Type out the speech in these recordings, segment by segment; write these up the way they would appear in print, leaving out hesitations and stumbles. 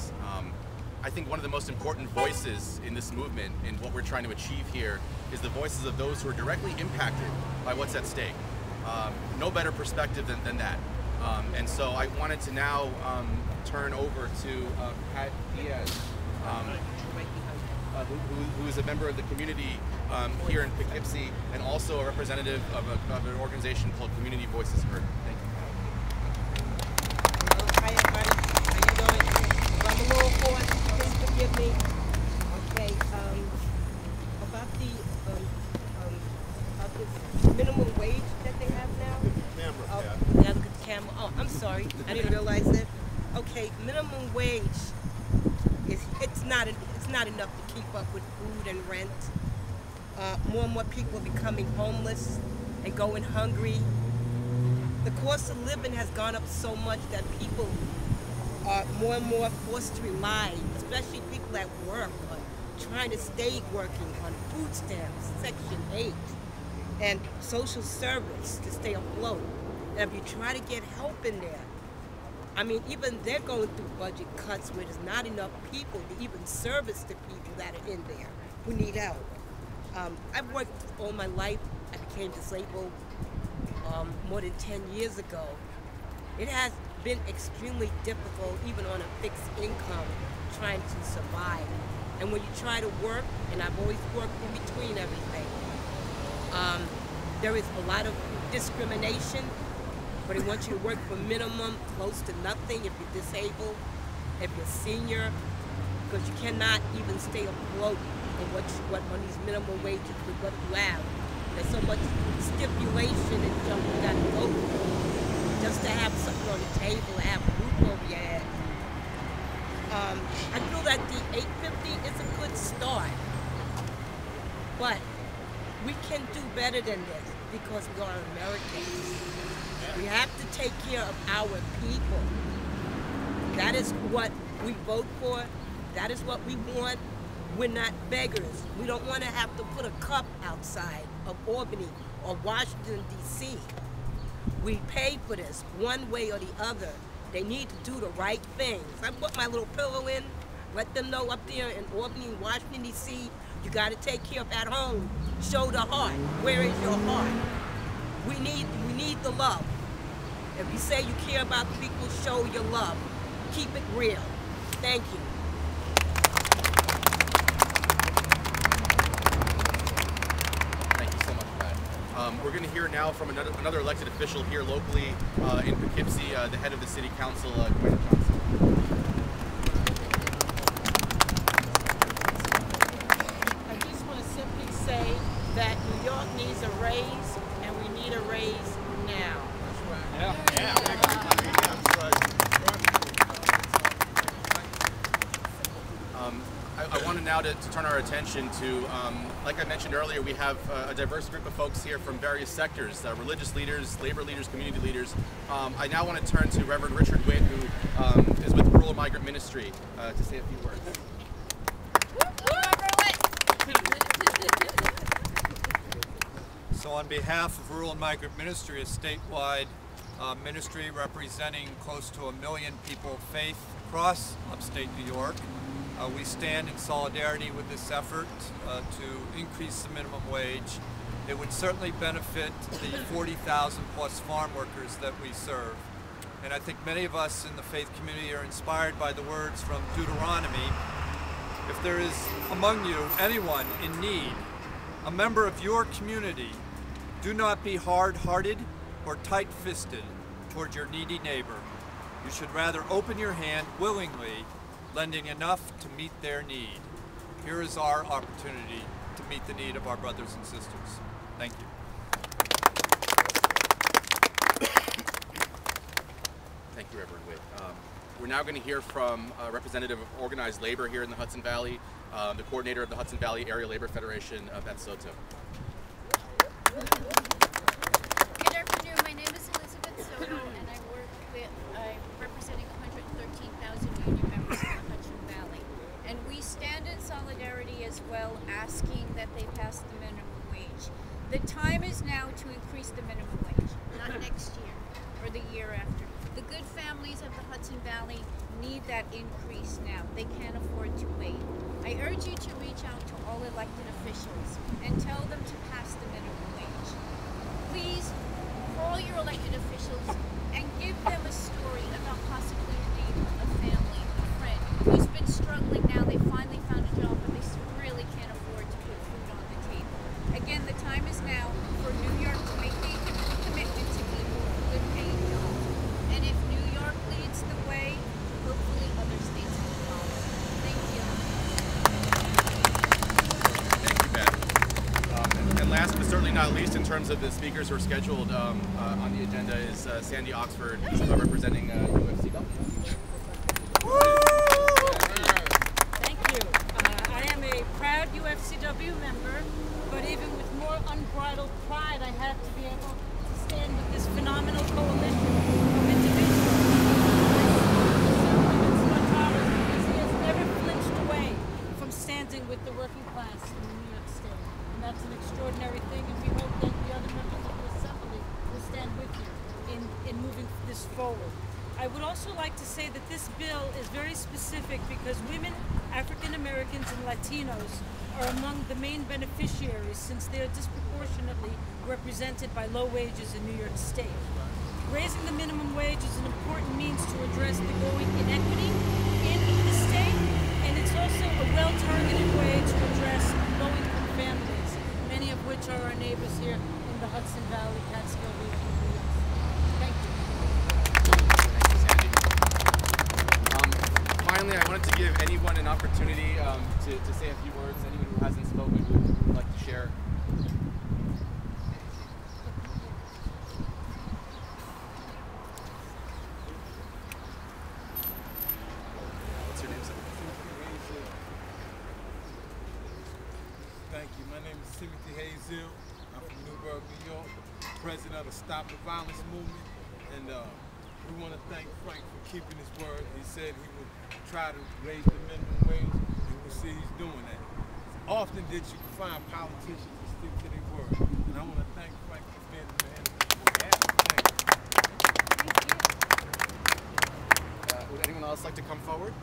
wages. I think one of the most important voices in this movement and what we're trying to achieve here is the voices of those who are directly impacted by what's at stake. No better perspective than that. And so I wanted to now turn over to Pat Diaz, who is a member of the community here in Poughkeepsie and also a representative of an organization called Community Voices Heard. Thank you. Hi everybody, how you doing? I'm a little hoarse, please forgive me. Okay, about this minimum wage that they have now. Yeah, look at the camera. Oh, I'm sorry, I didn't realize that. Okay, minimum wage it's not enough to keep up with food and rent. More and more people are becoming homeless and going hungry. The cost of living has gone up so much that people are more and more forced to rely, especially people at work, on trying to stay working on food stamps, Section 8, and social service to stay afloat. And if you try to get help in there, I mean, even they're going through budget cuts where there's not enough people to even service the people that are in there who need help. I've worked all my life. I became disabled more than 10 years ago. It has been extremely difficult, even on a fixed income, trying to survive. And when you try to work, and I've always worked in between everything, there is a lot of discrimination, but they want you to work for minimum, close to nothing if you're disabled, if you're senior, because you cannot even stay afloat on these minimum wages with what you have. There's so much stipulation and junk you got to go through just to have something on the table, have a roof over your head. I feel that the $8.50 is a good start, but we can do better than this because we are Americans. We have to take care of our people. That is what we vote for. That is what we want. We're not beggars. We don't want to have to put a cup outside of Albany or Washington, D.C. We pay for this one way or the other. They need to do the right things. I put my little pillow in, let them know up there in Albany, Washington, D.C., you got to take care of at home. Show the heart. Where is your heart? We need the love. If you say you care about people, show your love. Keep it real. Thank you. We're going to hear now from another elected official here locally in Poughkeepsie, the head of the City Council, Gwen Johnson. I just want to simply say that New York needs a raise, and we need a raise now. That's right. Yeah. I wanted now to turn our attention to, like I mentioned earlier, we have a diverse group of folks here from various sectors, religious leaders, labor leaders, community leaders. I now want to turn to Reverend Richard Witt, who is with Rural Migrant Ministry, to say a few words. So on behalf of Rural Migrant Ministry, a statewide ministry representing close to 1 million people of faith across upstate New York, we stand in solidarity with this effort to increase the minimum wage. It would certainly benefit the 40,000 plus farm workers that we serve. And I think many of us in the faith community are inspired by the words from Deuteronomy. If there is among you anyone in need, a member of your community, do not be hard-hearted or tight-fisted toward your needy neighbor. You should rather open your hand willingly, lending enough to meet their need. Here is our opportunity to meet the need of our brothers and sisters. Thank you. Thank you, Reverend Witt. We're now going to hear from a representative of organized labor here in the Hudson Valley, the coordinator of the Hudson Valley Area Labor Federation, Beth Soto. Good afternoon. My name is Elizabeth Soto, and I'm representing 113,000 union members in the Hudson Valley. And we stand in solidarity as well, asking that they pass the minimum wage. The time is now to increase the minimum wage, not next year or the year after. The good families of the Hudson Valley need that increase now. They can't afford to wait. I urge you to reach out to all elected officials and tell them to pass the minimum wage. Please call your elected officials and give them a story about possibly a neighbor, a family, a friend who's been struggling now. They finally found a job, but they really can't afford to put food on the table. Again, the time is now for New York to make the commitment to people with good-paying jobs. And if New York leads the way, hopefully other states will follow. Thank you. Thank you, Beth. And last but certainly not least, in terms of the speakers who are scheduled on the agenda, is Sandy Oxford, representing UFCW. Thank you. I am a proud UFCW member, but even with more unbridled pride, I had to be able to stand with this phenomenal coalition of individuals. Because he has never flinched away from standing with the working class in New York State. And that's an extraordinary thing, and we hope that the other members of the Assembly will stand with you in moving this forward. I would also like to say that this bill is very specific because women, African Americans, and Latinos are among the main beneficiaries since they are disproportionately represented by low wages in New York State. Raising the minimum wage is an important means to address the growing inequity in the state, and it's also a well-targeted way to address low-income families, many of which are our neighbors here in the Hudson Valley, Catskill region of New York State. Thank you. Finally, I wanted to give anyone an opportunity to say a few words. Anyone who hasn't spoken who would like to share. What's your name, sir? Thank you. My name is Timothy Hazel. I'm from Newburgh, New York, president of the Stop the Violence movement. And we want to thank Frank for keeping his word. He said he would try to raise the minimum wage, and we'll see he's doing that. Often did you find politicians to stick to their word. And I want to thank Frank for being the man of his word. Thank you. Would anyone else like to come forward?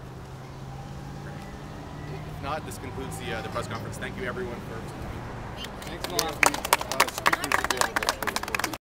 If not, this concludes the press conference. Thank you, everyone, for coming. Thanks a lot.